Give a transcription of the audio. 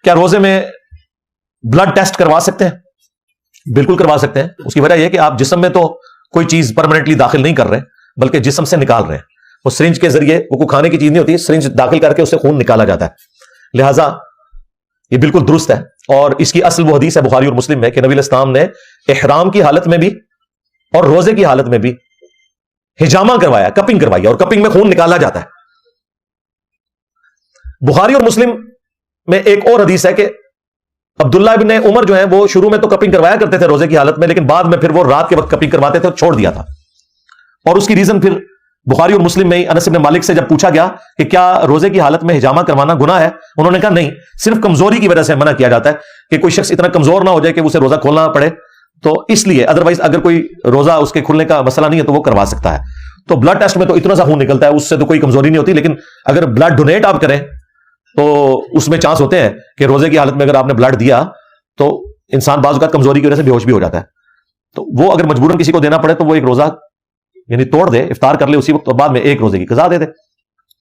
کیا روزے میں بلڈ ٹیسٹ کروا سکتے ہیں؟ بالکل کروا سکتے ہیں. اس کی وجہ یہ کہ آپ جسم میں تو کوئی چیز پرماننٹلی داخل نہیں کر رہے بلکہ جسم سے نکال رہے ہیں. وہ سرنج کے ذریعے، وہ کوئی کھانے کی چیز نہیں ہوتی، سرنج داخل کر کے اس سے خون نکالا جاتا ہے. لہٰذا یہ بالکل درست ہے. اور اس کی اصل وہ حدیث ہے بخاری اور مسلم میں کہ نبی علیہ السلام نے احرام کی حالت میں بھی اور روزے کی حالت میں بھی ہجامہ کروایا، کپنگ کروائی، اور کپنگ میں خون نکالا جاتا ہے. بخاری اور مسلم میں ایک اور حدیث ہے کہ عبداللہ ابن عمر جو ہیں وہ شروع میں تو کپنگ کروایا کرتے تھے روزے کی حالت میں، لیکن بعد میں پھر وہ رات کے وقت کپنگ کرواتے تھے اور چھوڑ دیا تھا. اور اس کی ریزن پھر بخاری اور مسلم میں انس بن مالک سے جب پوچھا گیا کہ کیا روزے کی حالت میں ہجامہ کروانا گناہ ہے، انہوں نے کہا نہیں، صرف کمزوری کی وجہ سے منع کیا جاتا ہے کہ کوئی شخص اتنا کمزور نہ ہو جائے کہ اسے روزہ کھولنا پڑے، تو اس لیے. ادروائز اگر کوئی روزہ اس کے کھلنے کا مسئلہ نہیں ہے تو وہ کروا سکتا ہے. تو بلڈ ٹیسٹ میں تو اتنا سا خون نکلتا ہے، اس سے تو کوئی کمزوری نہیں ہوتی. لیکن اگر بلڈ ڈونیٹ آپ کریں تو اس میں چانس ہوتے ہیں کہ روزے کی حالت میں اگر آپ نے بلڈ دیا تو انسان بعض اوقات کمزوری کی وجہ سے بے ہوش بھی ہو جاتا ہے. تو وہ اگر مجبوراً کسی کو دینا پڑے تو وہ ایک روزہ یعنی توڑ دے، افطار کر لے اسی وقت، اور بعد میں ایک روزے کی قضا دے دے.